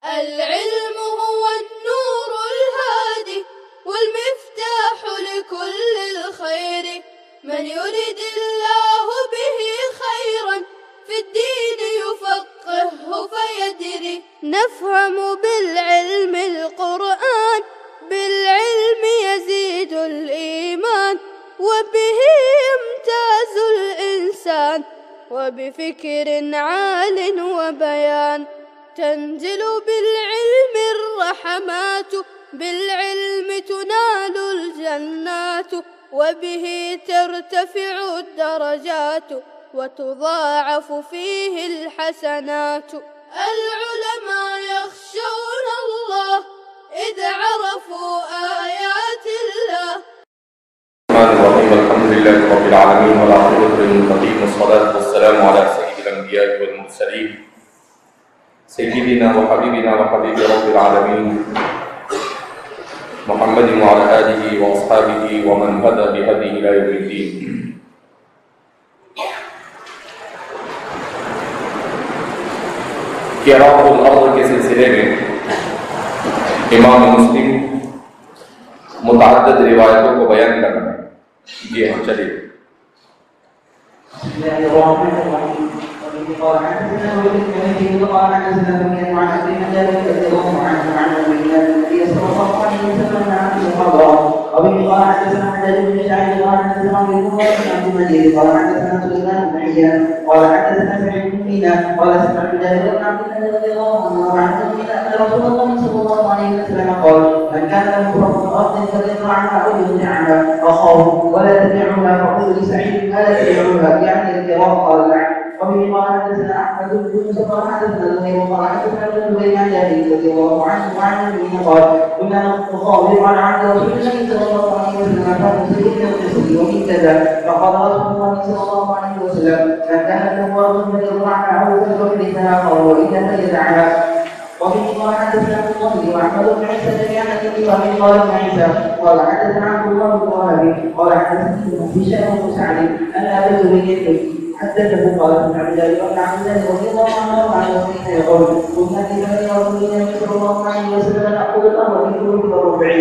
العلم هو النور الهادي والمفتاح لكل الخير، من يرد الله به خيرا في الدين يفقهه فيدري. نفهم بالعلم القرآن، بالعلم يزيد الإيمان، وبه يمتاز الإنسان، وبفكر عال وبيان. تنزل بالعلم الرحمات، بالعلم تنال الجنات، وبه ترتفع الدرجات، وتضاعف فيه الحسنات. العلماء يخشون الله إذ عرفوا آيات الله. الحمد لله رب العالمين والعاقبة للمتقين، والصلاة والسلام على سيد الأنبياء والمرسلين سيدنا وحبيبنا وحبيب رب العالمين محمد وعلى آله وأصحابه ومن هدى بهديه إلى يوم الدين. قراءة الأرض کے سلسلے میں امام مسلم متعدد روایتوں کو بیان کرنا ہے. جی ہم چلیے. قال حدثنا ابو بكر قال حدثنا سفيان عن ابي مجاهد رضي الله عنه عن النبي صلى الله عليه وسلم عن القضاء. وبه قال حدثنا حجاج بن شاعر قال حدثنا ابي بكر بن عبد المجيد قال حدثنا سليمان بن عيان قال حدثنا سعيد بن مينا قال سمعت جابر بن عبد الله رضي الله عنه ان رسول الله صلى الله عليه وسلم قال: من كان له فرق ارض فليقطع عنها او يمنعها اخاه ولا تبيعها. فقل لسعيد: الا تبيعها يعني الكرام. قال: نعم. وبه قال حدثنا احمد بن يوسف قال حدثنا زهير قال حدثنا ابن زبير عن جابر رضي الله عنه وعن النبي قال: كنا نخاطب عن عهد رسول الله صلى الله عليه وسلم فنسلك القسط ومن كذا. فقال رسول الله صلى الله عليه وسلم: من كان له ارض فليزرعها او فليحرثها والا فليدعها. وبه قال حدثنا ابو الطاهر واحمد بن عيسى جميعا عن ابراهيم قال ابن عيسى قال حدثنا عبد الله بن وهب قال حدثني هشام بن سعد ان ابا زبير حدثه قال سمعت جابر بن عبد الله رضي الله عنه عن رسول يقول: كنا في بني رسول الله صلى الله عليه وسلم ناخذ الامر بالكل والربع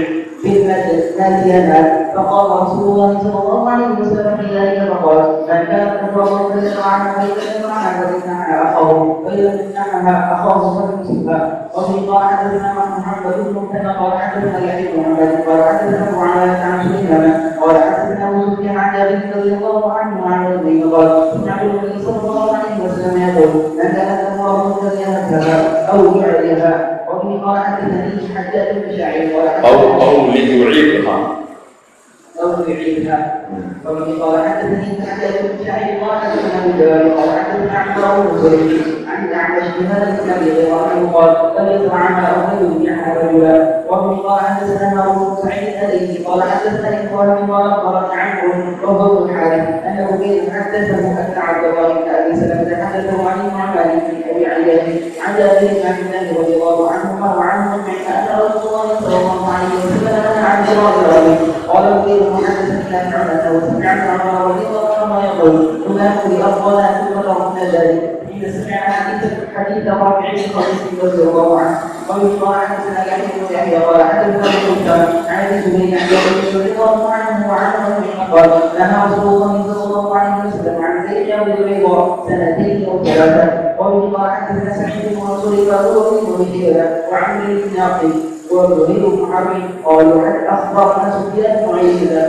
بالماديات. فقال رسول الله صلى الله عليه وسلم في ذلك فقال: من كان كفره فليقطعها فليقطعها فليمنعها اخاه فليمنعها اخاه فليمسكها. وفي قال حدثنا محمد بن مهنا قال حدثنا يحيى بن محمد قال حدثنا ابو عوانة عن سليمان قال حدثنا ابو سفيان عن جابر رضي الله عنه عن النبي قال: سمعت النبي صلى الله عليه وسلم يقول: من كان له ارض فليهبها او يعريها. وفي قال حدثني حجاج بن شاعر او ليعيبها وفي قال حدثني حجاج بن شاعر قال حدثنا ابو جابر قال حدثنا عمرو بن سليم عن الاعمش بهذا الاسناد غير انه قال: فليزرعها او فليبيعها رجلا. وفي قال حدثنا هارون بن سعيد الأيلي قال حدثنا ابراهيم قال اخبرني عمرو وهو بن الحارث انه حدثه ان عبد الله بن ابي سلمه حدثه عن المعمر بن ابي عياش عن جابر بن عبد الله رضي الله عنهما وعنه اجمعين ان رسول الله صلى الله عليه وسلم نهى عن شراء الرجل. قال غير محدث نافع انه سمعت عمر رضي الله عنه يقول: كنا نقول افضل ثم رحنا ذلك حين سمع حديث رافع بن خالد رضي الله عنه. وفي قال حدثنا يحيى بن يحيى قال حدثنا ابن هشام عن ابي زبير عن جابر رضي الله عنه وعنه قال: نهى رسول الله صلى الله عليه وسلم عن بيع البيضاء سنتين او ثلاثه. وفي قال حدثنا سعيد بن منصور قال وابن هشيم وعمرو بن ناقد وزهير بن حرب قالوا اخبرنا سفيان بن عيينة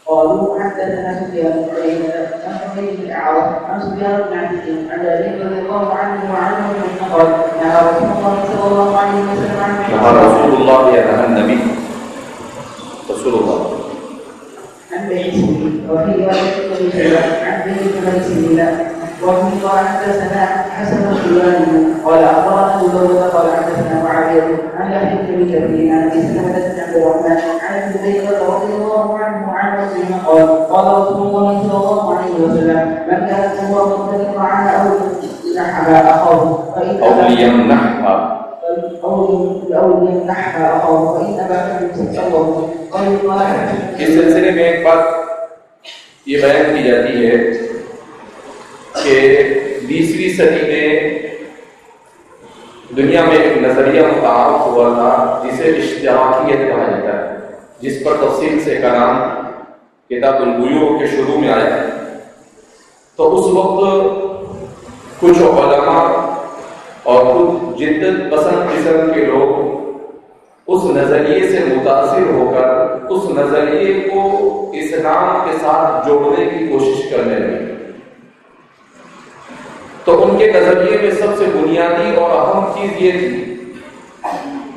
قالوا حدثنا سفيان بن عيينة عن حميد بن اعرج عن سفيان بن عبد عن ابي رضي الله عنه وعنه قال: نهى رسول الله صلى الله عليه وسلم عن النبي رسول الله عن بيع السبيل. وفي روايه ابي شيبه عن بيع السبيل. وفي قال حدثنا حسن الشيباني قال اخبرنا ابو داود قال حدثنا معاويه عن يحيى بن كثير عن ابي سلمه بن عبد الرحمن عن ابي هريره رضي الله عنه وعن رسوله قال: قال رسول الله صلى الله عليه وسلم: من كانت له مختلف عنها او يمنحها اخاه او ليمنحها اخاه فان ابى فليمسك الله. اس سلسلے میں ایک بات یہ بیان کی جاتی ہے کہ 20ویں صدی میں دنیا میں ایک نظریہ متعارف ہوا تھا جسے اشتراکیت کہا جاتا ہے، جس پر تفصیل سے کلام کتاب البیوع کے شروع میں آیا ہے۔ تو اس وقت کچھ علماء اور کچھ جدت پسند قسم کے لوگ اس نظریے سے متاثر ہو کر اس نظریے کو اسلام کے ساتھ جوڑنے کی کوشش کرنے لگے۔ تو ان کے نظریے میں سب سے بنیادی اور اہم چیز یہ تھی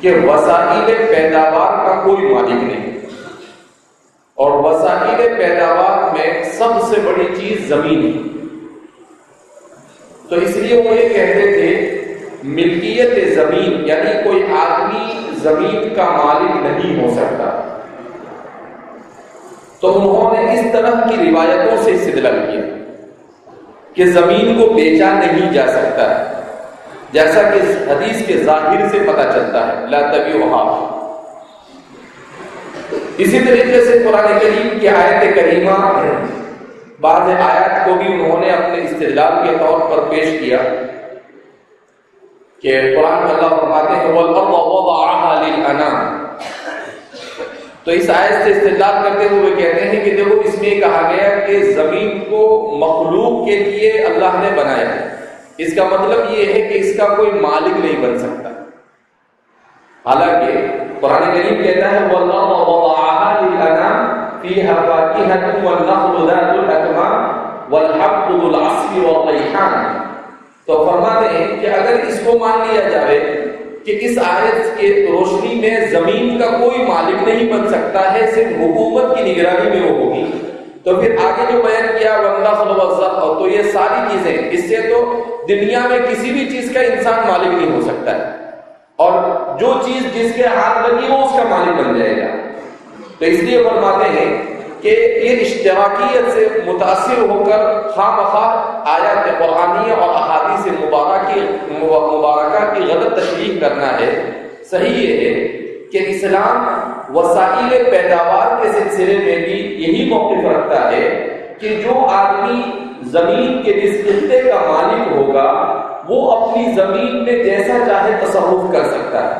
کہ وسائل پیداوار کا کوئی مالک نہیں، اور وسائل پیداوار میں سب سے بڑی چیز زمین ہے۔ تو اس لیے وہ یہ کہتے تھے ملکیت زمین، یعنی کوئی آدمی زمین کا مالک نہیں ہو سکتا۔ تو انہوں نے اس طرح کی روایتوں سے استدلال کیا کہ زمین کو بیچا نہیں جا سکتا ہے، جیسا کہ حدیث کے ظاہر سے پتہ چلتا ہے لا تبیعوها۔ اسی طریقے سے قرآن کریم کی آیت کریمہ بعض آیات کو بھی انہوں نے اپنے استدلال کے طور پر پیش کیا کہ قرآن میں اللہ فرماتے ہیں وَالْأَرْضَ وَضَعَهَا لِلْأَنَامِ۔ تو اس آیت سے استدلال کرتے ہوئے کہتے ہیں کہ دیکھو اس میں کہا گیا کہ زمین کو مخلوق کے لیے اللہ نے بنایا ہے، اس کا مطلب یہ ہے کہ اس کا کوئی مالک نہیں بن سکتا۔ حالانکہ قرآن کریم کہتا ہے وَالْأَرْضَ وَضَعَهَا لِلْأَنَامِ فِيهَا فَاكِهَةٌ وَالنَّخْلُ ذَاتُ الْأَكْمَامِ وَالْحَبُّ ذُو الْعَصْفِ وَالرَّيْحَانِ۔ تو فرماتے ہیں کہ اگر اس کو مان لیا جائے کہ اس آیت کے روشنی میں زمین کا کوئی مالک نہیں بن سکتا ہے، صرف حکومت کی نگرانی میں وہ ہوگی، تو پھر آگے جو بیان کیا وَالنَّخْلُ وَالزَّرْعُ، تو یہ ساری چیزیں، اس سے تو دنیا میں کسی بھی چیز کا انسان مالک نہیں ہو سکتا ہے، اور جو چیز جس کے ہاتھ لگی وہ اس کا مالک بن جائے گا۔ تو اس لیے فرماتے ہیں کہ یہ اشتراکیت سے متاثر ہو کر خواہ مخواہ آیات قرآنی اور احادیث مبارکہ کی غلط تشریح کرنا ہے۔ صحیح یہ ہے کہ اسلام وسائل پیداوار کے سلسلے میں بھی یہی موقف رکھتا ہے کہ جو آدمی زمین کے جس خطے کا مالک ہوگا وہ اپنی زمین میں جیسا چاہے تصرف کر سکتا ہے۔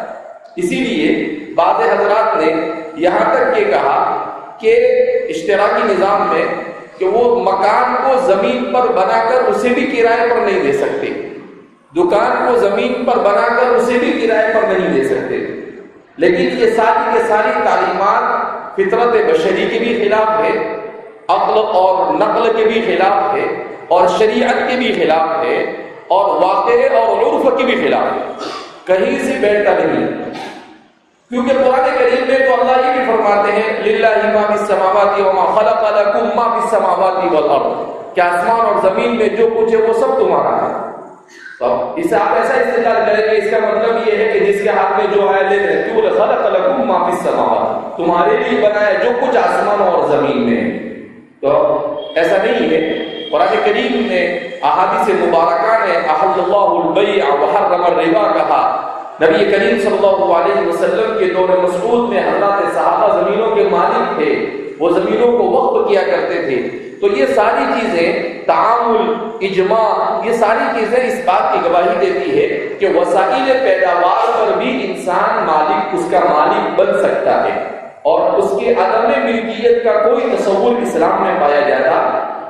اسی لیے بعض حضرات نے یہاں تک یہ کہا کہ اشتراکی نظام میں کہ وہ مکان کو زمین پر بنا کر اسے بھی کرائے پر نہیں دے سکتے، دکان کو زمین پر بنا کر اسے بھی کرائے پر نہیں دے سکتے، لیکن یہ ساری کے ساری تعلیمات فطرت بشری کے بھی خلاف ہے، عقل اور نقل کے بھی خلاف ہے، اور شریعت کے بھی خلاف ہے، اور واقعے اور عرف کے بھی خلاف ہے، کہیں سے بیٹھتا نہیں۔ کیونکہ قرآن کریم میں تو اللہ یہ بھی فرماتے ہیں لِلَّهِ مَا فِي السَّمَاوَاتِ وَمَا خَلَقَ لَكُم مَّا فِي السَّمَاوَاتِ وَالْأَرْضِ، کہ آسمان اور زمین میں جو کچھ ہے وہ سب تمہارا ہے۔ تو اسے آپ ایسا استدلال کریں گے، اس کا مطلب یہ ہے کہ جس کے ہاتھ میں جو ہے لے لیں، کہ خَلَقَ لَكُم مَّا فِي السَّمَاوَاتِ، تمہارے لیے بنایا جو کچھ آسمان اور زمین میں ہے۔ تو ایسا نہیں ہے۔ قرآن کریم نے احادیث مبارکہ نے احل اللہ البیع وحرم الربا کہا۔ نبی کریم صلی اللہ علیہ وسلم کے دور مسعود میں حضرات صحابہ زمینوں کے مالک تھے، وہ زمینوں کو وقف کیا کرتے تھے۔ تو یہ ساری چیزیں، تعامل، اجماع، یہ ساری چیزیں اس بات کی گواہی دیتی ہے کہ وسائل پیداوار پر بھی انسان مالک، اس کا مالک بن سکتا ہے، اور اس کے عدم ملکیت کا کوئی تصور اسلام میں پایا جاتا۔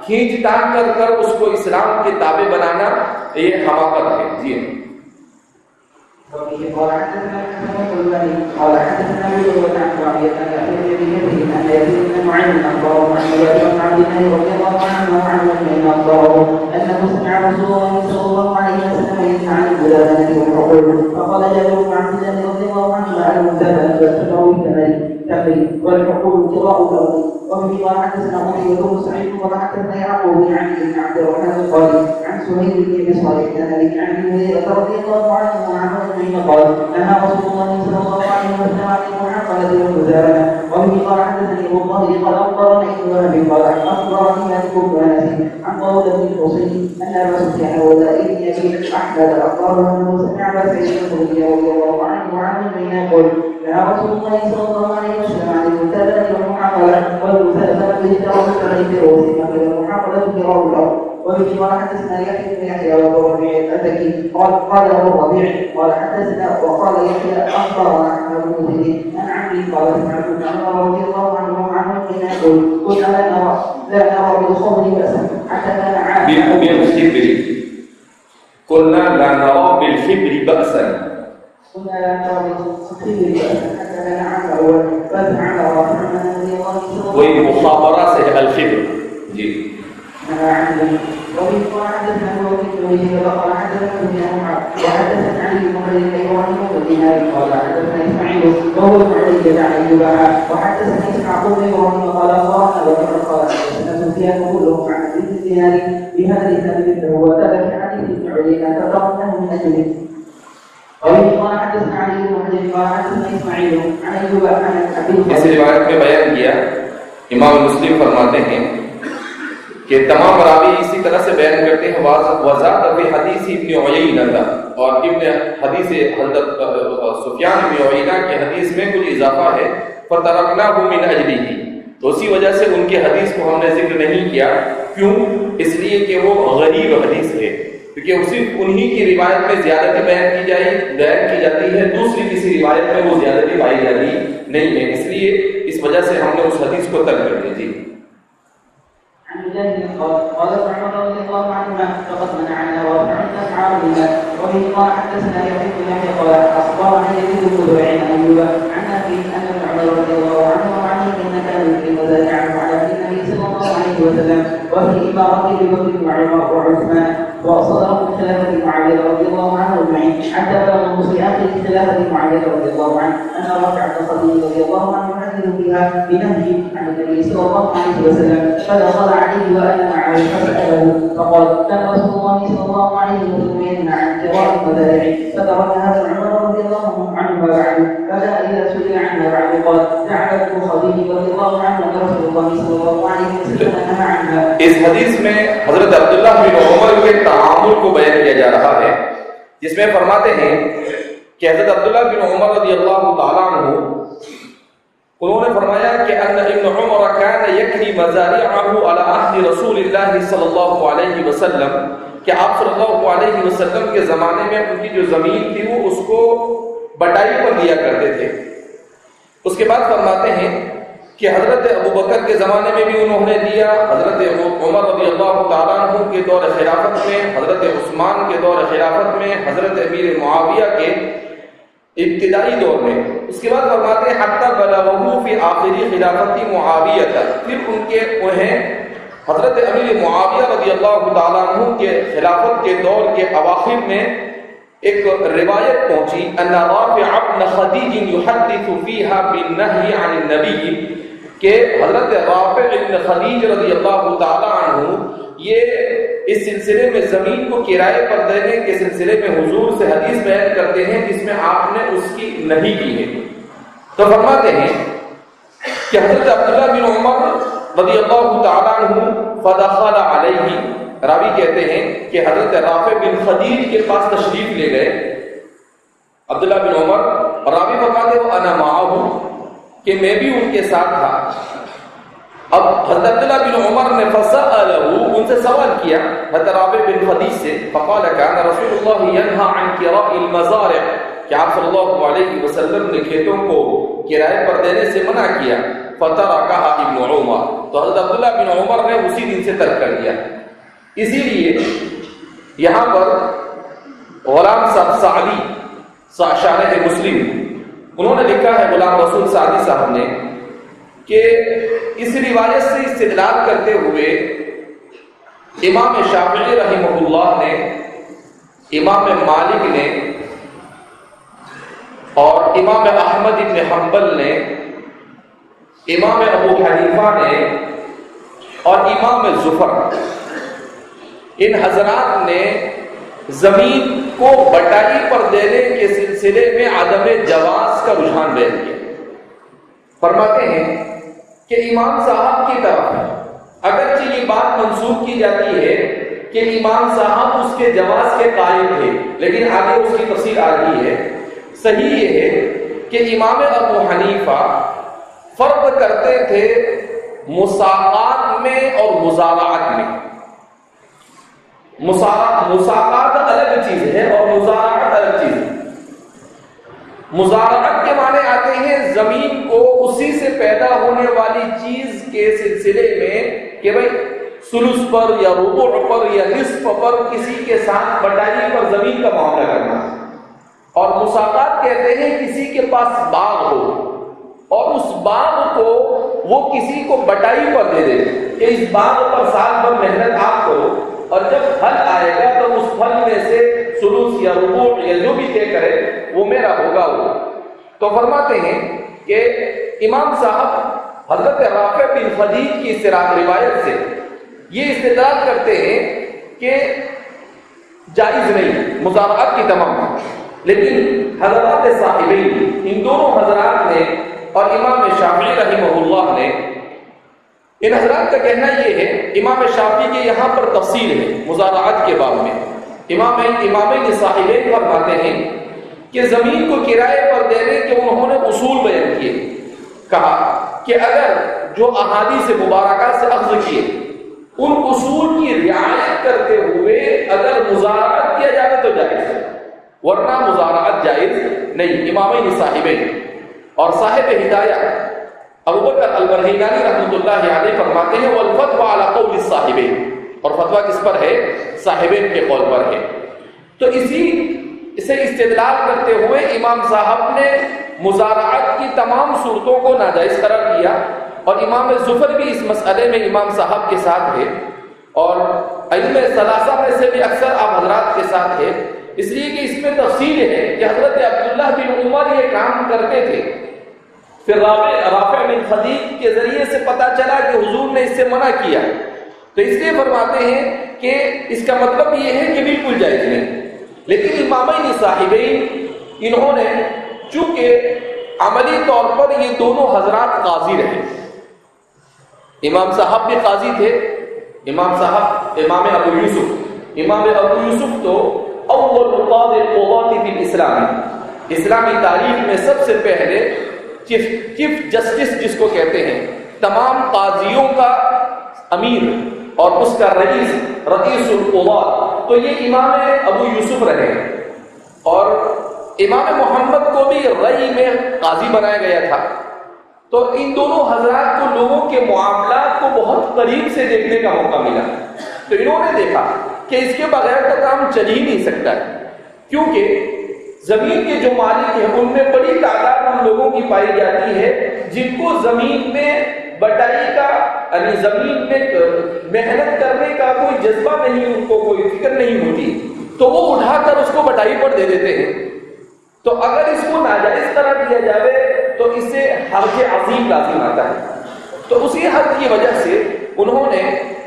کھینچ تان کر اس کو اسلام کے تابع بنانا یہ حماقت ہے۔ جی قال حدثنا قال حدثنا ابي بكر عن معاويه عن يحيى بن يزيد عن يزيد بن معين اخبره عن مجاهد بن عبد الله رضي الله عنه عن مسلم اخبره انه سمع رسول الله صلى الله عليه وسلم ينهى عن المدابنه والعقول، فقال جابر بن عبد الله رضي الله عنه عن المدابنه والتبع بالتمر والعقول ابتغاء الارض. وفي قال حدثنا ابي بن سعيد قال حدثنا يعقوب عن ابن عبد الرحمن قال عن سهيل بن ابي صالح عن ابي عن هريره رضي الله عنه وعن قال نهى رسول الله صلى الله عليه وسلم عن المعامله والمزابنه. وفي قال حدثني ابو الله قال اخبرني ابن وهب قال اخبرني مالك بن انس عن طاووس بن الحصين ان ابا سفيان وزائر بن ابي احمد اخبره انه سمع ابا سعيد الخدري رضي الله عنه وعن من يقول نهى رسول الله صلى الله عليه وسلم عن المزابنه والمعامله والمزابنه بالتراث والمعامله بالتراث الارض. وبه قال حدثنا يحيى بن يحيى وابو ربيع الاتكي قال ابو ربيع قال حدثنا وقال يحيى اخبرنا عن ابو زيد عن عمرو قال سمعت ابن عمر رضي الله عنه حين يقول قلنا لا نرى بالخمر بأسا حتى كان عاما قلنا لا نرى بالخمر بأسا قلنا لا نرى بالخمر بأسا حتى كان عاما فزعم رافعنا رضي الله عنه وہی مخابرہ سے الخمر جی وبه قال حدثنا ابو بكر قال حدثنا ابن عمر وحدثنا علي بن ابراهيم والدينار قال حدثنا اسماعيل وهو بن علي عن ايوب وحدثنا اسحاق بن ابراهيم قال اخبرنا وكما قال حدثنا سفيان كلهم عن ابن الدينار بهذا الاسناد مثله وكذا في حديث ابن علي ان تقرأنه من اجله. وبه قال حدثنا علي بن ابراهيم قال حدثنا اسماعيل عن ايوب عن ابي. اس روایت میں بیان کیا امام مسلم فرماتے ہیں کہ تمام راوی اسی طرح سے بیان کرتے ہیں وزاد فی حدیث ابن عیینہ اور ابن حدیث حضرت سفیان ابن عیینہ کے حدیث میں کچھ اضافہ ہے فترکناہ من اجلہ تو اسی وجہ سے ان کے حدیث کو ہم نے ذکر نہیں کیا. کیوں؟ اس لیے کہ وہ غریب حدیث ہے کیونکہ صرف انہی کی روایت میں زیادتی بیان کی جاتی ہے دوسری کسی روایت میں وہ زیادتی پائی جاتی نہیں ہے اس لیے اس وجہ سے ہم نے اس حدیث کو ترک کر دی. قال عمر رضي الله عنهما فقد منعنا ورفعنا اسعار منا. وبه قال حدثنا يحيى بن يحيى قال اخبرني يزيد بن زريع عن ايوب عن ابي ان ابن عمر رضي الله عنه وعنه ان كان يقيم ذلك عنه على النبي صلى الله عليه وسلم وفي اماره ببكر وعمر وعثمان وصدره من خلافه معاويه رضي الله عنه اجمعين حتى بلغ في اخر خلافه معاويه رضي الله عنه ان رافع بن خديجه رضي الله عنه يحدث بها بنهج عن النبي صلى الله عليه وسلم فدخل عليه وانا معه فساله فقال كان رسول الله صلى الله عليه وسلم ينهى عن كراء المزارع فتركها عمر رضي الله عنه بعد فجاء اذا سئل عنها بعد قال جعل ابن خديجه رضي الله عنه ان رسول الله صلى الله عليه وسلم نهى عنها. اس حدیث میں حضرت عبداللہ بن عمر کے تعامل کو بیان کیا جا رہا ہے جس میں فرماتے ہیں کہ حضرت عبداللہ بن عمر رضی اللہ تعالیٰ عنہ انہوں نے فرمایا کہ ان ابن عمر كان يكني مزارعه على عهد رسول الله صلی اللہ علیہ وسلم کہ آپ صلی اللہ علیہ وسلم کے زمانے میں ان کی جو زمین تھی وہ اس کو بٹائی پر دیا کرتے تھے. اس کے بعد فرماتے ہیں کہ حضرت ابو بکر کے زمانے میں بھی انہوں نے دیا, حضرت عمر رضی اللہ تعالیٰ عنہ کے دور خلافت میں, حضرت عثمان کے دور خلافت میں, حضرت امیر معاویہ کے ابتدائی دور میں. اس کے بعد فرماتے ہیں حتی بلغہ فی آخری خلافت معاویہ تک, پھر انہیں حضرت امیر معاویہ رضی اللہ تعالیٰ عنہ کے خلافت کے دور کے اواخر میں ایک روایت پہنچی ان رافع بن خدیج یحدث فیہا بالنہی عن النبی کہ حضرت رافع بن خدیج رضی اللہ تعالیٰ عنہ یہ اس سلسلے میں زمین کو کرائے پر دینے کے سلسلے میں حضور سے حدیث بیان کرتے ہیں جس میں آپ نے اس کی نہیں کی ہے. تو فرماتے ہیں کہ حضرت عبداللہ بن عمر رضی اللہ تعالیٰ عنہ فدخل علیہ, راوی کہتے ہیں کہ حضرت رافع بن خدیج کے پاس تشریف لے گئے عبداللہ بن عمر, اور راوی فرماتے وہ انا معاہ کہ میں بھی ان کے ساتھ تھا. اب حضرت عبداللہ بن عمر نے فسألہ ان سے سوال کیا حضرت رافع بن خدیج سے, فقال كان رسول اللہ ينهى عن كراء المزارع کہ آپ صلی اللہ علیہ وسلم نے کھیتوں کو کرائے پر دینے سے منع کیا. فترکها ابن عمر, تو حضرت عبداللہ بن عمر نے اسی دن سے ترک کر دیا. اسی لیے یہاں پر غلام صاحب سعدی شارح مسلم انہوں نے لکھا ہے, غلام رسول سعدی صاحب نے, کہ اس روایت سے استدلال کرتے ہوئے امام شافعی رحمہ اللہ نے, امام مالک نے, اور امام احمد بن حنبل نے, امام ابو حنیفہ نے اور امام ظفر, ان حضرات نے زمین کو بٹائی پر دینے کے سلسلے میں عدم جواز کا رجحان بیان کیا. فرماتے ہیں کہ امام صاحب کی طرف اگرچہ یہ بات منسوخ کی جاتی ہے کہ امام صاحب اس کے جواز کے قائل تھے, لیکن آگے اس کی تفصیل آ رہی ہے. صحیح یہ ہے کہ امام ابو حنیفہ فرق کرتے تھے مساقات میں اور مزارعات میں. مساقات الگ چیز ہے اور مزارعت الگ چیز ہے۔ مزارعت کے معنی آتے ہیں زمین کو اسی سے پیدا ہونے والی چیز کے سلسلے میں کہ بھائی سلس پر یا ربع پر یا نصف پر کسی کے ساتھ بٹائی پر زمین کا معاملہ کرنا، اور مساقات کہتے ہیں کسی کے پاس باغ ہو اور اس باغ کو وہ کسی کو بٹائی پر دے دے کہ اس باغ پر سال بھر محنت آپ کرو اور جب پھل آئے گا تو اس پھل میں سے سلوس یا ربع یا جو بھی طے کرے وہ میرا ہوگا وہ۔ تو فرماتے ہیں کہ امام صاحب حضرت رافع بن خدیج کی اس روایت سے یہ استدلال کرتے ہیں کہ جائز نہیں مزارعت کی تمام، لیکن حضرات صاحبین ان دونوں حضرات نے اور امام شافعی رحمہ اللہ نے، ان حضرات کا کہنا یہ ہے، امام شافعی کے یہاں پر تفصیل ہے مزارعت کے باب میں، امامین صاحبین فرماتے ہیں کہ زمین کو کرائے پر دینے کے انہوں نے اصول بیان کیے، کہا کہ اگر جو احادیث مبارکہ سے اخذ کیے ان اصول کی رعایت کرتے ہوئے اگر مزارعت کیا جائے تو جائز ہے، ورنہ مزارعت جائز نہیں۔ امامین صاحبین اور صاحب ہدایہ ابوبکر البرہیگانی رحمۃ اللہ علیہ فرماتے ہیں والفتوى على قول الصاحبین، اور فتویٰ کس پر ہے؟ صاحبین کے قول پر ہے۔ تو اسے استدلال کرتے ہوئے امام صاحب نے مزارعت کی تمام صورتوں کو ناجائز قرار دیا، اور امام ظفر بھی اس مسئلے میں امام صاحب کے ساتھ ہے، اور ائمہ ثلاثہ میں سے بھی اکثر آپ حضرات کے ساتھ ہے، اس لیے کہ اس میں تفصیل ہے کہ حضرت عبداللہ بن عمر یہ کام کرتے تھے، پھر رافع بن خدیج کے ذریعے سے پتا چلا کہ حضور نے اس سے منع کیا، تو اس لیے فرماتے ہیں کہ اس کا مطلب یہ ہے کہ بالکل جائز نہیں۔ لیکن امامین صاحبین انہوں نے چونکہ عملی طور پر یہ دونوں حضرات قاضی رہے، امام صاحب بھی قاضی تھے، امام ابو یوسف تو اول قاضی القضاة فی الاسلام، اسلامی تاریخ میں سب سے پہلے چیف جسٹس جس کو کہتے ہیں، تمام قاضیوں کا امیر اور اس کا رئیس القضاة، تو یہ امام ابو یوسف رہے، اور امام محمد کو بھی رئی میں قاضی بنایا گیا تھا۔ تو ان دونوں حضرات کو لوگوں کے معاملات کو بہت قریب سے دیکھنے کا موقع ملا، تو انہوں نے دیکھا کہ اس کے بغیر تو کام چل ہی نہیں سکتا ہے، کیونکہ زمین کے جو مالک ہیں ان میں بڑی تعداد ان لوگوں کی پائی جاتی ہے جن کو زمین میں بٹائی کا یعنی زمین میں محنت کرنے کا کوئی جذبہ نہیں، ان کو کوئی فکر نہیں ہوتی، تو وہ اٹھا کر اس کو بٹائی پر دے دیتے ہیں۔ تو اگر اس کو ناجائز قرار دیا جائے تو اس سے حرج عظیم لازم آتا ہے۔ تو اسی حد کی وجہ سے انہوں نے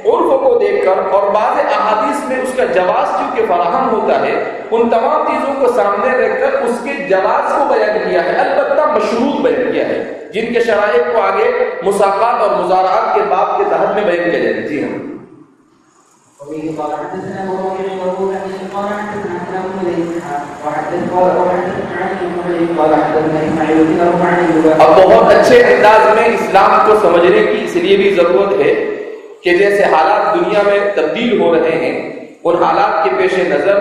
عرف کو دیکھ کر اور بعض احادیث میں اس کا جواز کیونکہ فراہم ہوتا ہے، ان تمام چیزوں کو سامنے رکھ کر اس کے جواز کو بیان کیا ہے، البتہ مشروط بیان کیا ہے، جن کے شرائط کو آگے مساقات اور مزارعات کے باب کے تحت میں بیان کیا جائے گا۔ جی ہاں۔ اب بہت اچھے انداز میں اسلام کو سمجھنے کی اس لیے بھی ضرورت ہے کہ جیسے حالات دنیا میں تبدیل ہو رہے ہیں، ان حالات کے پیش نظر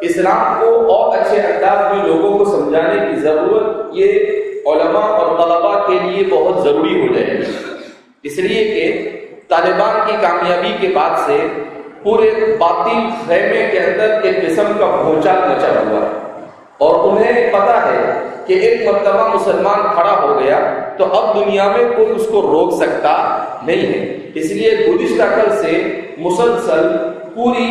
اسلام کو اور اچھے انداز میں لوگوں کو سمجھانے کی ضرورت یہ علماء اور طلباء کے لیے بہت ضروری ہو جائے گی، اس لیے کہ طالبان کی کامیابی کے بعد سے پورے باطل خیمے کے اندر ایک قسم کا بھونچال مچا ہوا ہے، اور انہیں پتا ہے کہ ایک مرتبہ مسلمان کھڑا ہو گیا تو اب دنیا میں کوئی اس کو روک سکتا نہیں ہے، اس لیے گزشتہ کل سے مسلسل پوری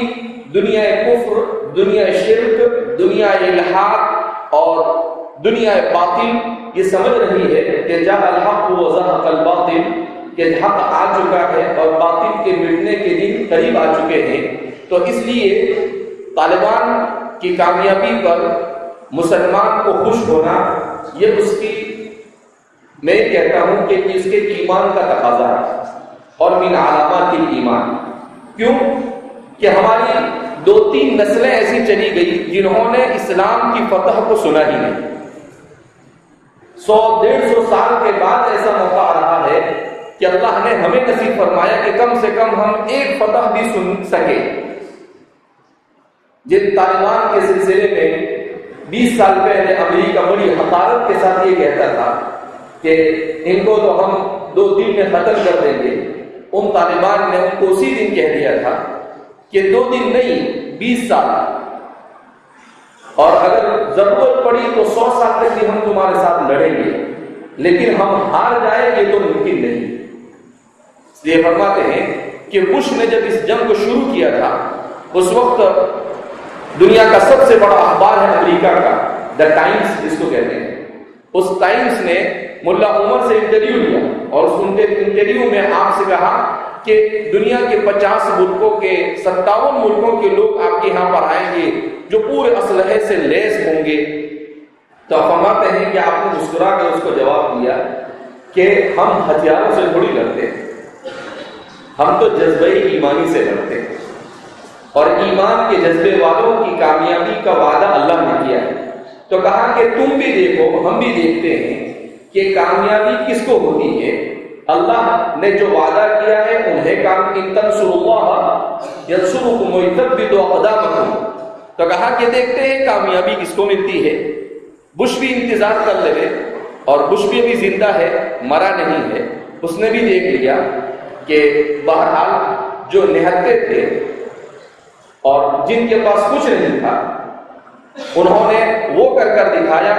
دنیا کفر، دنیا شرک، دنیا الحاد اور دنیا باطل یہ سمجھ رہی ہے کہ جاء الحق وزهق الباطل، کہ حق آ چکا ہے اور باطل کے مٹنے کے دن قریب آ چکے ہیں۔ تو اس لیے طالبان کی کامیابی پر مسلمان کو خوش ہونا یہ اس کی، میں کہتا ہوں کہ اس کے ایمان کا تقاضا ہے، اور من علامات الایمان، کیوں کہ ہماری 2-3 نسلیں ایسی چلی گئی جنہوں نے اسلام کی فتح کو سنا ہی نہیں۔ 100-150 سال کے بعد ایسا موقع آ رہا ہے کہ اللہ نے ہمیں نصیب فرمایا کہ کم سے کم ہم ایک فتح بھی سن سکے، جن طالبان کے سلسلے میں 20 سال پہلے امریکہ بڑی حقارت کے ساتھ یہ کہتا تھا کہ ان کو تو ہم 2 دن میں ختم کر دیں گے، ان طالبان نے ان کو اسی دن کہہ دیا تھا کہ 2 دن نہیں 20 سال، اور اگر ضرورت پڑی تو 100 سال تک بھی ہم تمہارے ساتھ لڑیں گے، لیکن ہم ہار جائیں یہ تو ممکن نہیں۔ اس لیے فرماتے ہیں کہ بش نے جب اس جنگ کو شروع کیا تھا، اس وقت دنیا کا سب سے بڑا اخبار ہے امریکہ کا، دا ٹائمز جس کو کہتے ہیں، اس ٹائمز نے ملا عمر سے انٹرویو لیا اور اس انٹرویو میں آپ سے کہا کہ دنیا کے 50 ملکوں کے 57 ملکوں کے لوگ آپ کے یہاں پر آئیں گے جو پورے اسلحے سے لیس ہوں گے۔ تو فرماتے ہیں کہ آپ نے مسکرا کر اس کو جواب دیا کہ ہم ہتھیاروں سے تھوڑی لڑتے ہیں، ہم تو جذبہ ایمانی سے لڑتے ہیں، اور ایمان کے جذبے والوں کی کامیابی کا وعدہ اللہ نے کیا ہے۔ تو کہا کہ تم بھی دیکھو، ہم بھی دیکھتے ہیں کہ کامیابی کس کو ہوتی ہے، اللہ نے جو وعدہ کیا ہے انہیں کام ان تنصروا اللہ ینصرکم ویثبت اقدامکم۔ تو کہا کہ دیکھتے ہیں کامیابی کس کو ملتی ہے۔ بش بھی انتظار کر لے، اور بش بھی ابھی زندہ ہے، مرا نہیں ہے، اس نے بھی دیکھ لیا کہ بہرحال جو نہتے تھے اور جن کے پاس کچھ نہیں تھا، انہوں نے وہ کر کر دکھایا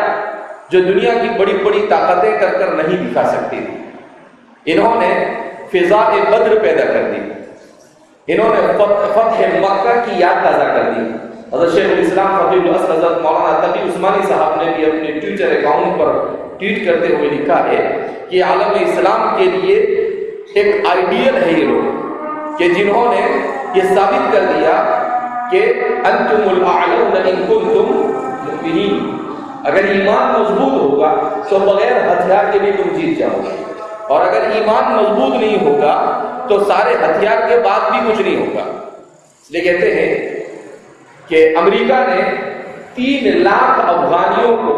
جو دنیا کی بڑی بڑی طاقتیں کر کر نہیں دکھا سکتی تھی۔ انہوں نے فضا بدر پیدا کر دی، انہوں نے فتح مکہ کی یاد تازہ کر دی۔ حضرت شیخ الاسلام فقیہ الاصل حضرت مولانا تقی عثمانی صاحب نے بھی اپنے ٹویٹر اکاؤنٹ پر ٹویٹ کرتے ہوئے لکھا ہے کہ عالم اسلام کے لیے ایک آئیڈیل ہے یہ لوگ کہ جنہوں نے یہ ثابت کر دیا کہ انتم الاعلون ان کنتم مؤمنین، اگر ایمان مضبوط ہوگا تو بغیر ہتھیار کے بھی تم جیت جاؤ گے، اور اگر ایمان مضبوط نہیں ہوگا تو سارے ہتھیار کے بعد بھی کچھ نہیں ہوگا۔ اس لیے کہتے ہیں کہ امریکہ نے 3 لاکھ افغانیوں کو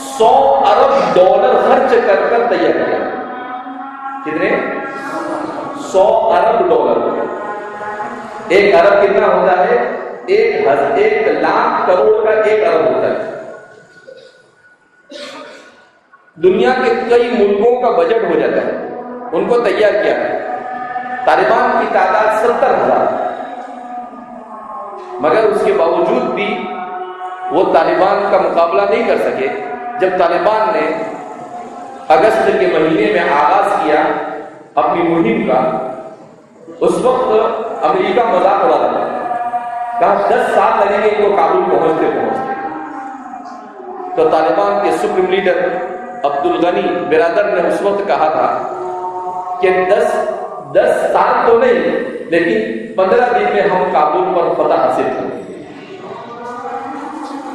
$100 ارب خرچ کر کر تیار کیا۔ کتنے؟ $100 ارب۔ 1 ارب کتنا ہوتا ہے؟ 1 لاکھ کروڑ کا 1 ارب ہوتا ہے۔ دنیا کے کئی ملکوں کا بجٹ ہو جاتا ہے، ان کو تیار کیا ہے۔ طالبان کی تعداد 70,000، مگر اس کے باوجود بھی وہ طالبان کا مقابلہ نہیں کر سکے۔ جب طالبان نے اگست کے مہینے میں آغاز کیا اپنی مہم کا، اس وقت امریکہ مذاق اڑا رہا تھا، کہا 10 سال لگیں گے ان کو کابل پہنچتے۔ تو طالبان کے سپریم لیڈر عبد الغنی برادر نے اس وقت کہا تھا کہ 10 سال تو نہیں، لیکن 15 دن میں ہم کابل پر فتح حاصل کریں گے۔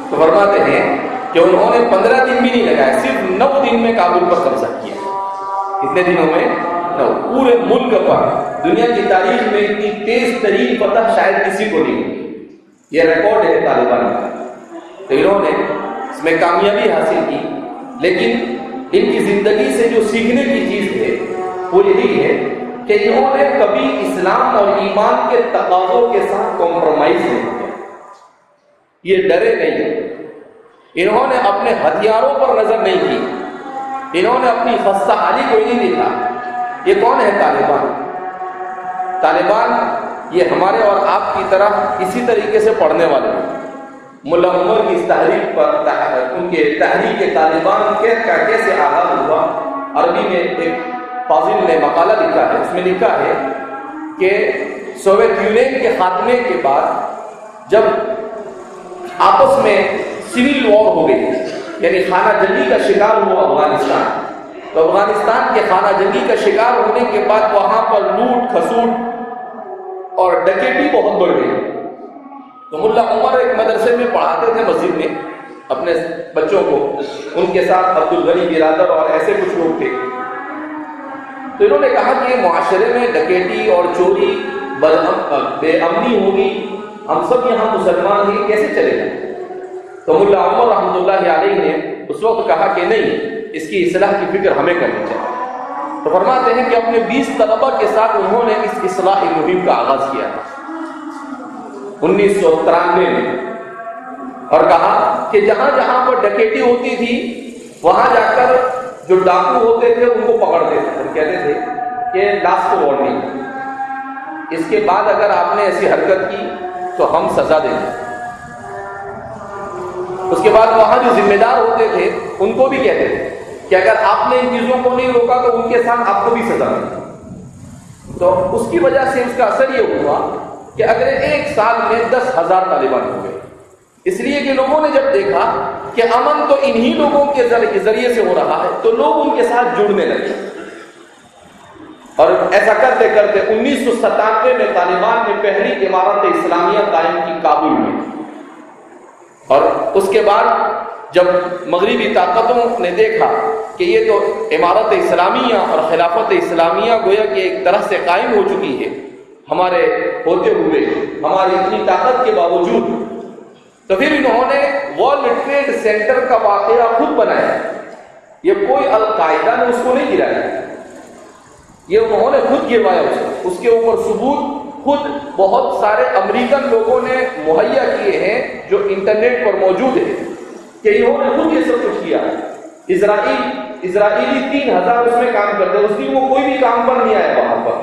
تو فرماتے ہیں کہ انہوں نے 15 دن بھی نہیں لگائے، صرف 9 دن میں کابل پر قبضہ کیا۔ کتنے دنوں میں؟ 9۔ پورے ملک پر دنیا کی تاریخ میں اتنی تیز ترین فتح شاید کسی کو نہیں ہوئی، یہ ریکارڈ ہے طالبان کا۔ تو انہوں نے اس میں کامیابی حاصل کی، لیکن ان کی زندگی سے جو سیکھنے کی چیز ہے وہ یہی ہے کہ انہوں نے کبھی اسلام اور ایمان کے تقاضوں کے ساتھ کمپرومائز نہیں کیا، یہ ڈرے نہیں، انہوں نے اپنے ہتھیاروں پر نظر نہیں کی، انہوں نے اپنی خستہ حالی کو نہیں دیکھا۔ یہ کون ہے طالبان؟ طالبان یہ ہمارے اور آپ کی طرح اسی طریقے سے پڑھنے والے ہیں۔ ملا عمر کی اس تحریک پر ان کے تحریک طالبان کا کیسے آغاز ہوا، عربی میں ایک فاضل نے مقالہ لکھا ہے، اس میں لکھا ہے کہ سوویت یونین کے خاتمے کے بعد جب آپس میں سول وار ہو گئی، یعنی خانہ جنگی کا شکار ہوا افغانستان، تو افغانستان کے خانہ جنگی کا شکار ہونے کے بعد وہاں پر لوٹ کھسوٹ اور ڈکیتی بہت بڑھ گئی۔ تو ملا عمر ایک مدرسے میں پڑھاتے تھے، مسجد میں اپنے بچوں کو، ان کے ساتھ عبد الغنی برادر اور ایسے کچھ لوگ تھے۔ تو انہوں نے کہا کہ معاشرے میں ڈکیتی اور چوری بے امنی ہوگی، ہم سب یہاں مسلمان ہیں، کیسے چلے گا؟ تو ملا عمر رحمۃ اللہ علیہ نے اس وقت کہا کہ نہیں، اس کی اصلاح کی فکر ہمیں کرنی چاہیے۔ تو فرماتے ہیں کہ اپنے 20 طلبہ کے ساتھ انہوں نے اس اصلاحی مہم کا آغاز کیا۔ 1993 میں، اور کہا کہ جہاں جہاں پر ڈکیتی ہوتی تھی وہاں جا کر جو ڈاکو ہوتے تھے ان کو پکڑتے تھے اور کہتے تھے کہ لاسٹ وارننگ، اس کے بعد اگر آپ نے ایسی حرکت کی تو ہم سزا دیں گے۔ اس کے بعد وہاں جو ذمہ دار ہوتے تھے ان کو بھی کہتے تھے کہ اگر آپ نے ان چیزوں کو نہیں روکا تو ان کے ساتھ آپ کو بھی سزا ملے۔ تو اس کی وجہ سے اس کا اثر یہ ہوا کہ اگلے 1 سال میں 10,000 طالبان ہو گئے، اس لیے کہ لوگوں نے جب دیکھا کہ امن تو انہی لوگوں کے ذریعے سے ہو رہا ہے تو لوگ ان کے ساتھ جڑنے لگے، اور ایسا کرتے کرتے 1997 میں طالبان نے پہلی امارت اسلامیہ قائم کی کابل میں، اور اس کے بعد جب مغربی طاقتوں نے دیکھا کہ یہ تو امارت اسلامیہ اور خلافت اسلامیہ گویا کہ ایک طرح سے قائم ہو چکی ہے ہمارے ہوتے ہوئے، ہماری اتنی طاقت کے باوجود، تو پھر انہوں نے ورلڈ ٹریڈ سینٹر کا واقعہ خود بنایا۔ یہ کوئی القاعدہ نے اس کو نہیں گرایا، یہ انہوں نے خود گروایا اس کے اوپر ثبوت خود بہت سارے امریکن لوگوں نے مہیا کیے ہیں جو انٹرنیٹ پر موجود ہے کہ انہوں نے خود یہ سب کچھ کیا۔ اسرائیلی 3,000 اس میں کام کرتے ہیں، اس دن وہ کوئی بھی کام پر نہیں آیا وہاں پر،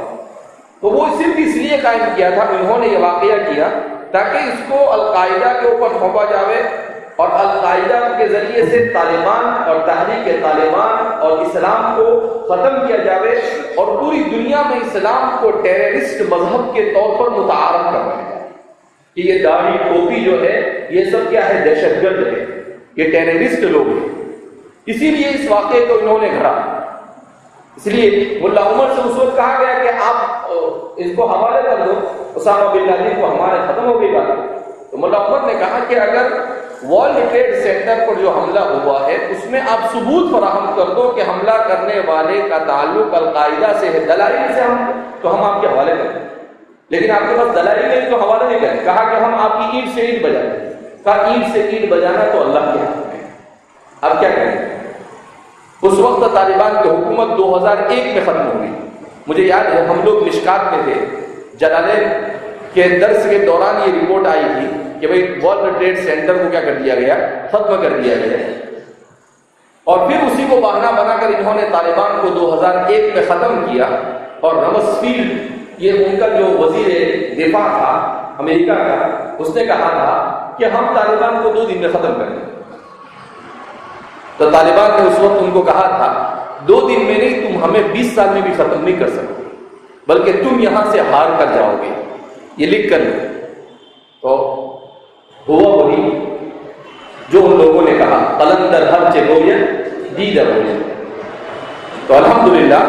تو وہ صرف اس لیے قائم کیا تھا، انہوں نے یہ واقعہ کیا تاکہ اس کو القاعدہ کے اوپر تھوپا جاوے اور القاعدہ کے ذریعے سے طالبان اور تحریک طالبان اور اسلام کو ختم کیا جاوے اور پوری دنیا میں اسلام کو ٹیررسٹ مذہب کے طور پر متعارف کروایا جائے کہ یہ داڑھی ٹوپی جو ہے یہ سب کیا ہے، دہشت گرد ہے، یہ ٹیررسٹ لوگ ہیں۔ اسی لیے اس واقعے کو انہوں نے گھڑا، اس لیے ملا عمر سے اس وقت کہا گیا کہ آپ اس کو حوالے کر دو، اسامہ بن لادن کو، ہمارے ختم ہو گئی بات۔ تو ملا عمر نے کہا کہ اگر ورلڈ ٹریڈ سینٹر پر جو حملہ ہوا ہے اس میں آپ ثبوت فراہم کر دو کہ حملہ کرنے والے کا تعلق القاعدہ سے ہے، دلائل سے تو ہم آپ کے حوالے کریں، لیکن آپ کے پاس دلائل نہیں تو حوالے نہیں کریں۔ کہا کہ ہم آپ کی اینٹ سے اینٹ بجائیں، کہا اینٹ سے اینٹ بجانا تو اللہ کے ہاتھ میں، اب کیا کریں۔ اس وقت طالبان کی حکومت 2001 میں ختم ہو گئی۔ مجھے یاد ہے ہم لوگ مشکات میں تھے، جلالین کے درس کے دوران یہ رپورٹ آئی تھی کہ بھئی ورلڈ ٹریڈ سینٹر کو کیا کر دیا گیا، ختم کر دیا گیا، اور پھر اسی کو بہانہ بنا کر انہوں نے طالبان کو 2001 میں ختم کیا، اور رمسفیلڈ یہ ان کا جو وزیر دفاع تھا امریکہ کا، اس نے کہا تھا کہ ہم طالبان کو 2 دن میں ختم کر دیں۔ تو طالبان نے اس وقت ان کو کہا تھا 2 دن میں نہیں، تم ہمیں 20 سال میں بھی ختم نہیں کر سکتے، بلکہ تم یہاں سے ہار کر جاؤ گے، یہ لکھ کر لیں۔ تو ہوا وہی جو ان لوگوں نے کہا، قلندر ہر چگوین دیدہ ہوئے۔ تو الحمدللہ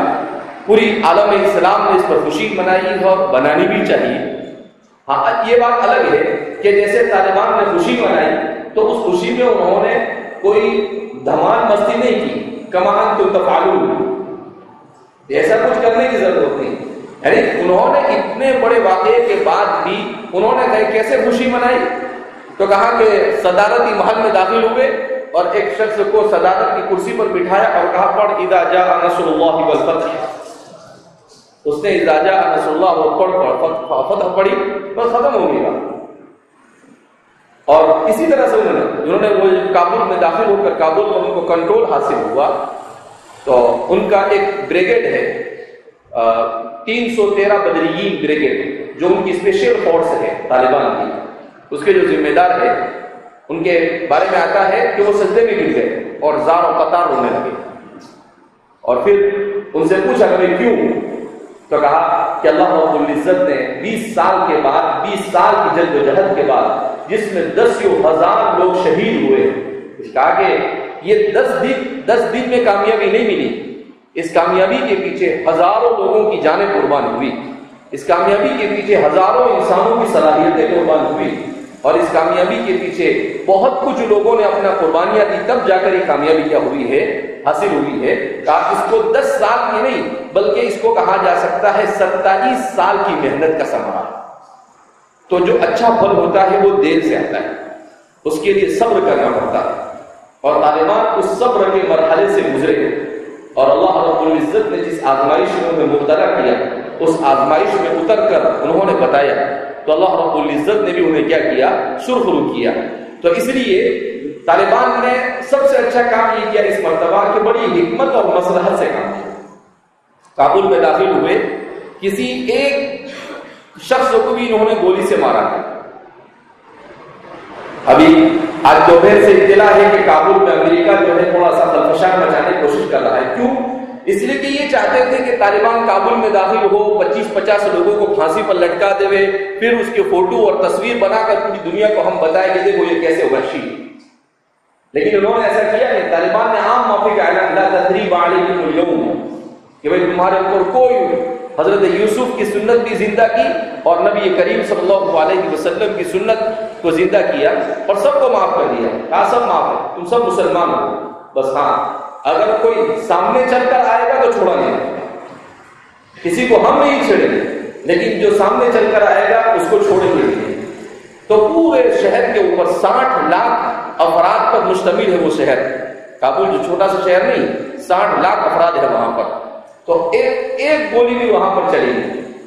پوری عالم اسلام نے اس پر خوشی منائی ہے اور بنانی بھی چاہیے۔ ہاں یہ بات الگ ہے کہ جیسے طالبان نے خوشی منائی تو اس خوشی میں انہوں نے کوئی دھمال مستی نہیں کی، کما انتم تفعلون، ایسا کچھ کرنے کی ضرورت نہیں۔ یعنی انہوں نے اتنے بڑے واقعے کے بعد بھی انہوں نے کیسے خوشی منائی، تو کہا کہ صدارتی محل میں داخل ہوئے اور ایک شخص کو صدارت کی کرسی پر بٹھایا اور کہا پڑھ اذا جاء نصر اللہ والفتح۔ اس نے اذا جاء نصر اللہ پڑھ فتح پڑھی، بس ختم ہو گیا۔ اور اسی طرح سے انہوں نے وہ کابل میں داخل ہو کر کابل میں ان کو کنٹرول حاصل ہوا، تو ان کا ایک بریگیڈ ہے 313 بدریین بریگیڈ، جو ان کی اسپیشل فورس ہے طالبان کی، اس کے جو ذمہ دار ہے ان کے بارے میں آتا ہے کہ وہ سجدے میں گر گئے اور زار و قطار رونے لگے، اور پھر ان سے پوچھا کہ کیوں، تو کہا کہ اللہ رب العزت نے 20 سال کے بعد، 20 سال کی جد و جہد کے بعد، جس میں 10,000 لوگ شہید ہوئے، کہا کہ یہ 10 دن میں کامیابی نہیں ملی، اس کامیابی کے پیچھے ہزاروں لوگوں کی جانیں قربان ہوئی، اس کامیابی کے پیچھے ہزاروں انسانوں کی صلاحیتیں قربان ہوئی، اور اس کامیابی کے پیچھے بہت کچھ لوگوں نے اپنا قربانیاں دی، تب جا کر یہ کامیابی کیا ہوئی ہے، حاصل ہوئی ہے۔ کہا اس کو 10 سال کی نہیں بلکہ اس کو کہا جا سکتا ہے 27 سال کی محنت کا ثمرہ۔ تو جو اچھا پھل ہوتا ہے وہ دیر سے آتا ہے، اس کے لیے صبر کرنا پڑتا ہے، اور طالبان اس صبر کے مرحلے سے گزرے، اور اللہ رب العزت نے جس آزمائش میں انہیں مبتلا کیا، اس آزمائش میں اتر کر انہوں نے بتایا تو اللہ رب العزت نے بھی انہیں کیا کیا؟ سرخرو کیا. تو اس لیے طالبان نے سب سے اچھا کام یہ کیا اس مرتبہ کہ بڑی حکمت اور مصلحت سے کام کیا. کابل میں داخل ہوئے، کسی ایک شخص کو بھی انہوں نے گولی سے مارا ہے. ابھی آج دوپہر سے اطلاع ہے کہ کابل میں امریکہ جو ہے تھوڑا سا خلفشان مچانے کی کوشش کر رہا ہے. کیوں؟ اس لیے کہ یہ چاہتے تھے کہ طالبان کابل میں داخل ہو، 25-50 لوگوں کو پھانسی پر لٹکا دے، پھر اس کے فوٹو اور تصویر بنا کر پوری دنیا کو ہم بتائیں کہ دیکھو یہ کیسے وحشی. لیکن انہوں نے ایسا کیا نہیں. طالبان نے عام موقع کا اعلان لا تثریب علیکم اليوم کہ بھائی تمہارے اوپر کوئی، حضرت یوسف کی سنت بھی زندہ کی اور نبی کریم صلی اللہ علیہ وسلم کی سنت کو زندہ کیا اور سب کو معاف کر دیا. کہا سب معاف ہے، تم سب مسلمان ہو، بس ہاں اگر کوئی سامنے چل کر آئے گا تو چھوڑا نہیں، کسی کو ہم نہیں چھیڑیں گے، لیکن جو سامنے چل کر آئے گا اس کو چھوڑیں گے نہیں. تو پورے شہر کے اوپر 60 لاکھ افراد پر مشتمل ہے وہ شہر. کابل جو چھوٹا سا شہر نہیں، 60 لاکھ افراد ہے وہاں پر. تو ایک گولی بھی وہاں پر چلی.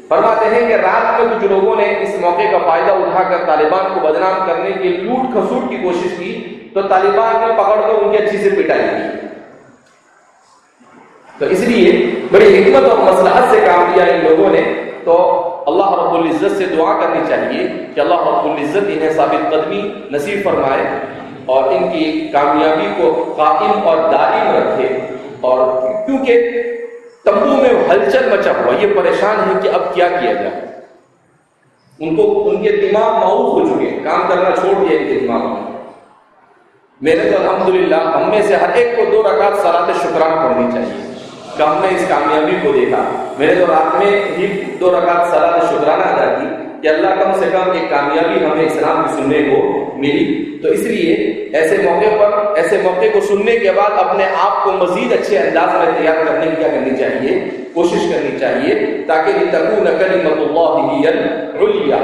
فرماتے ہیں کہ رات میں کچھ لوگوں نے اس موقع کا فائدہ اٹھا کر طالبان کو بدنام کرنے کی لوٹ کھسوٹ کی کوشش کی، تو طالبان نے پکڑ کر ان کی اچھی سے پٹائی کی. تو اس لیے بڑی حکمت اور مصلحت سے کام کیا ان لوگوں نے. تو اللہ رب العزت سے دعا کرنی چاہیے کہ اللہ رب العزت انہیں ثابت قدمی نصیب فرمائے اور ان کی کامیابی کو قائم اور دائم رکھے. اور کیونکہ تمبو میں ہلچل مچا ہوا، یہ پریشان ہے کہ اب کیا کیا جائے. ان کے دماغ معوف ہو چکے ہیں، کام کرنا چھوڑ دیا ان کے دماغ میں. میں نے تو الحمدللہ ہم میں سے ہر ایک کو 2 رکعت صلاۃ شکرانہ پڑھنی چاہیے کہ ہم نے اس کامیابی کو دیکھا. میں نے تو رات میں ہی 2 رکعت صلاۃ شکرانہ ادا کی کہ اللہ کم سے کم ایک کامیابی ہمیں اسلام کی سننے کو ملی. تو اس لیے ایسے موقع کو سننے کے بعد اپنے آپ کو مزید اچھے انداز میں تیار کرنے کی کیا کرنی چاہیے؟ کوشش کرنی چاہیے، تاکہ لتکون کلمۃ اللہ ہی العلیٰ.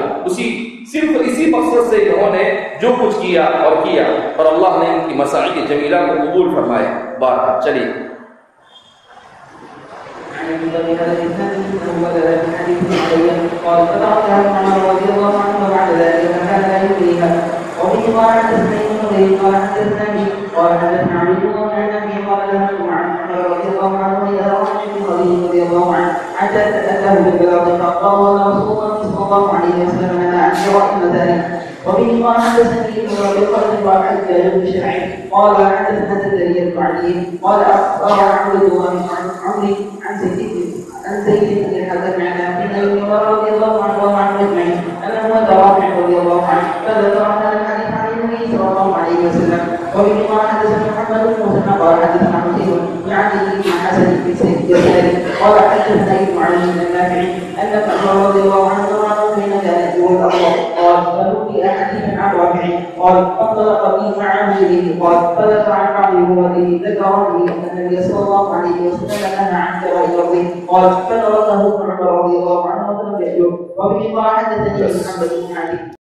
صرف اسی مقصد سے انہوں نے جو کچھ کیا اور اللہ نے ان کی مساعی جمیلہ کو قبول فرمائے. بار چلیے وفي قال حدثنا ابن قال حدثنا ابي قال حدثنا عبد الله عن ابي قال سمعت عمر رضي الله عنه الى رجل خليل رضي الله عنه حتى اتاه بالبلاد فقال رسول الله صلى الله عليه وسلم انا عن شراء ذلك. وفي قال حدثني ابن ابي قال قال حدثنا ابن شرعي قال حدثنا زكريا بن علي قال اخبر عبد الله عن عمرو عن سيد بن الحسن عن ابن عمر رضي الله عنه وعن اجمعين انه ترافع رضي الله عنه فذكر هذا الحديث عن النبي صلى الله عليه وسلم. وفي قال حدثنا محمد بن مسلم قال حدثنا حسين يعني بن حسن بن سيد اليساري قال حدثنا ابن علي بن النافع ان عمر رضي الله عنه رأى بين جانبه والارض قال فلقي حديثا عن رافع قال فانطلق بي معه اليه قال فذكر عن رافع والذي ذكر به ان النبي صلى الله عليه وسلم نهى عن شراء الارض قال فتركه عمر رضي الله عنه ولم يأجر. وفي قال حدثني محمد بن علي